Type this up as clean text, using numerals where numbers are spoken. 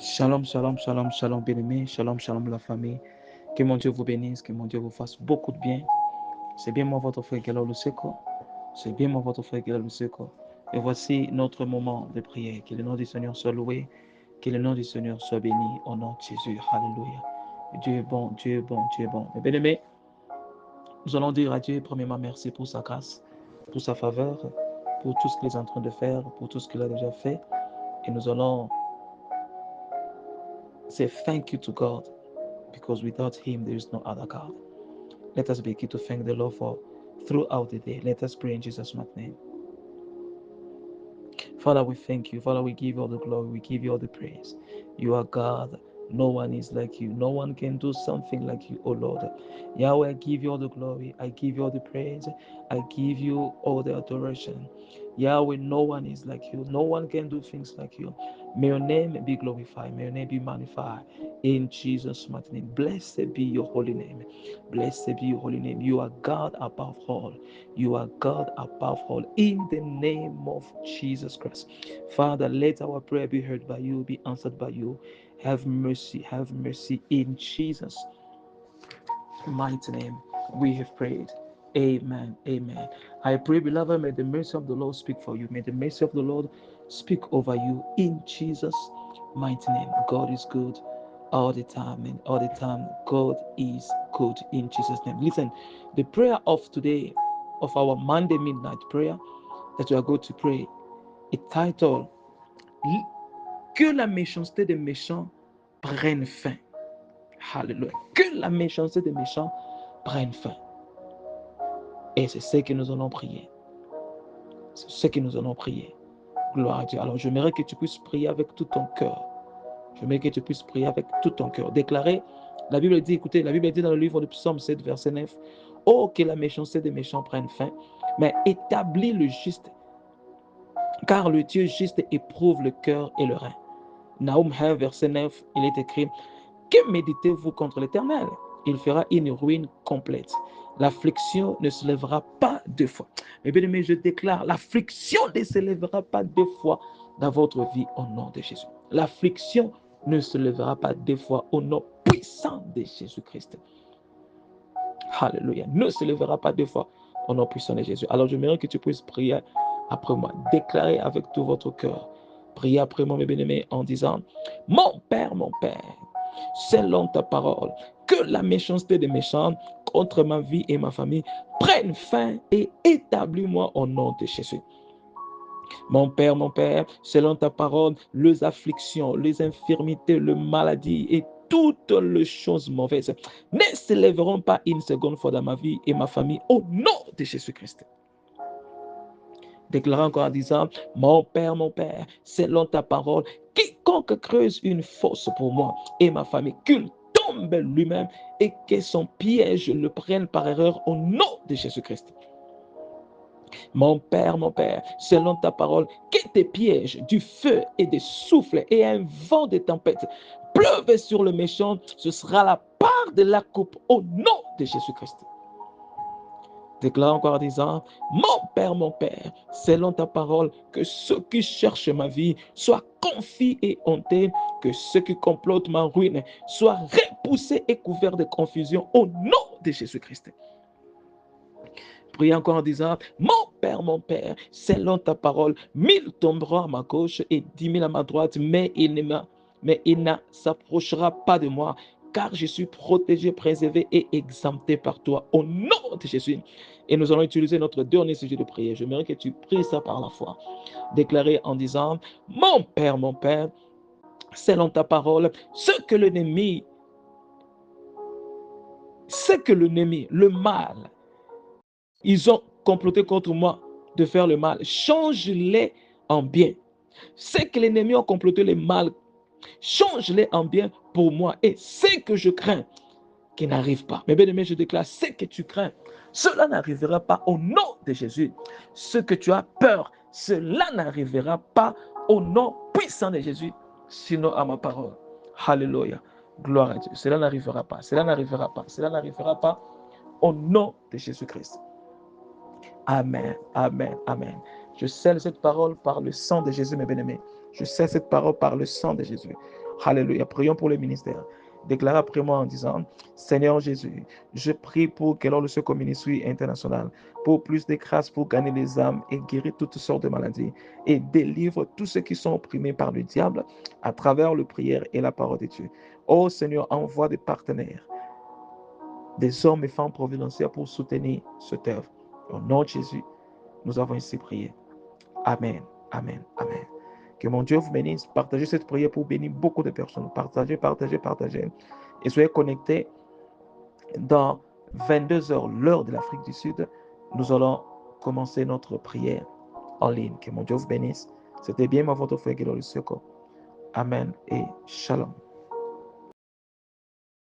Shalom, shalom, shalom, shalom, bien-aimé, shalom, shalom, la famille. Que mon Dieu vous bénisse, que mon Dieu vous fasse beaucoup de bien. C'est bien moi, votre frère Gelo Luseko. C'est bien moi, votre frère Gelo Luseko. Et voici notre moment de prière. Que le nom du Seigneur soit loué, que le nom du Seigneur soit béni au nom de Jésus. Alléluia. Dieu est bon, Dieu est bon, Dieu est bon. Mes bien-aimés, nous allons dire à Dieu, premièrement, merci pour sa grâce, pour sa faveur, pour tout ce qu'il est en train de faire, pour tout ce qu'il a déjà fait. Et nous allons say thank you to God, because without him there is no other God. Let us begin to thank the Lord for throughout the day. Let us pray in Jesus' mighty name. Father, we thank you. Father, we give you all the glory. We give you all the praise. You are God. No one is like you. No one can do something like you, oh Lord. Yahweh, I give you all the glory. I give you all the praise. I give you all the adoration. Yahweh, no one is like you. No one can do things like you. May your name be glorified. May your name be magnified. In Jesus' mighty name. Blessed be your holy name. Blessed be your holy name. You are God above all. You are God above all. In the name of Jesus Christ. Father, let our prayer be heard by you, be answered by you. Have mercy in Jesus' mighty name. We have prayed. Amen. Amen. I pray, beloved, may the mercy of the Lord speak for you. May the mercy of the Lord speak over you in Jesus' mighty name. God is good all the time, and all the time, God is good in Jesus' name. Listen, the prayer of today, of our Monday midnight prayer that we are going to pray, is titled Que la méchanceté des méchants prenne fin. Alléluia. Que la méchanceté des méchants prenne fin. Et c'est ce que nous allons prier. C'est ce que nous allons prier. Gloire à Dieu. Alors, j'aimerais que tu puisses prier avec tout ton cœur. J'aimerais que tu puisses prier avec tout ton cœur. Déclarer, la Bible dit, écoutez, la Bible dit dans le livre de Psaume 7, verset 9, oh, que la méchanceté des méchants prenne fin, mais établis le juste, car le Dieu juste éprouve le cœur et le rein. Naoum 1, verset 9, il est écrit, que méditez-vous contre l'Éternel? Il fera une ruine complète. L'affliction ne se lèvera pas deux fois. Mais bien aimé, je déclare, l'affliction ne se lèvera pas deux fois dans votre vie au nom de Jésus. L'affliction ne se lèvera pas deux fois au nom puissant de Jésus-Christ. Alléluia. Ne se lèvera pas deux fois au nom puissant de Jésus. Alors, j'aimerais que tu puisses prier après moi. Déclarer avec tout votre cœur. Priez après moi, mes bien-aimés, en disant, mon Père, selon ta parole, que la méchanceté des méchants contre ma vie et ma famille prenne fin et établis-moi au nom de Jésus. Mon Père, selon ta parole, les afflictions, les infirmités, les maladies et toutes les choses mauvaises ne se lèveront pas une seconde fois dans ma vie et ma famille au nom de Jésus-Christ. Déclarant encore en disant, mon Père, selon ta parole, quiconque creuse une fosse pour moi et ma famille, qu'il tombe lui-même et que son piège le prenne par erreur au nom de Jésus-Christ. Mon Père, selon ta parole, que tes pièges du feu et des souffles et un vent de tempête pleuvent sur le méchant, ce sera la part de la coupe au nom de Jésus-Christ. Déclare encore en disant, mon Père, selon ta parole, que ceux qui cherchent ma vie soient confis et hontés, que ceux qui complotent ma ruine soient repoussés et couverts de confusion au nom de Jésus-Christ. Priez encore en disant, mon Père, selon ta parole, 1000 tomberont à ma gauche et 10 000 à ma droite, mais il ne s'approchera pas de moi, car je suis protégé, préservé et exempté par toi, au nom de Jésus. Et nous allons utiliser notre dernier sujet de prière. J'aimerais que tu pries ça par la foi. Déclarer en disant, mon Père, selon ta parole, ce que l'ennemi, le mal, ils ont comploté contre moi de faire le mal, change-les en bien. Ce que l'ennemi a comploté le mal, change-les en bien pour moi. Et ce que je crains, qui n'arrive pas. Mais bien aimé, je déclare, ce que tu crains, cela n'arrivera pas au nom de Jésus. Ce que tu as peur, cela n'arrivera pas au nom puissant de Jésus, sinon à ma parole. Alléluia. Gloire à Dieu. Cela n'arrivera pas. Cela n'arrivera pas. Cela n'arrivera pas au nom de Jésus-Christ. Amen, amen, amen. Je scelle cette parole par le sang de Jésus, mes bien-aimés. Je scelle cette parole par le sang de Jésus. Alléluia. Prions pour le ministère. Déclare après moi en disant, Seigneur Jésus, je prie pour que lors de ce ministère international, pour plus de grâce pour gagner les âmes et guérir toutes sortes de maladies et délivre tous ceux qui sont opprimés par le diable à travers la prière et la parole de Dieu. Oh Seigneur, envoie des partenaires, des hommes et femmes providentiels pour soutenir cette œuvre. Au nom de Jésus, nous avons ainsi prié. Amen, amen, amen. Que mon Dieu vous bénisse. Partagez cette prière pour bénir beaucoup de personnes. Partagez, partagez, partagez. Et soyez connectés dans 22 heures, l'heure de l'Afrique du Sud. Nous allons commencer notre prière en ligne. Que mon Dieu vous bénisse. C'était bien, votre frère Guélo Lucioko. Amen et shalom.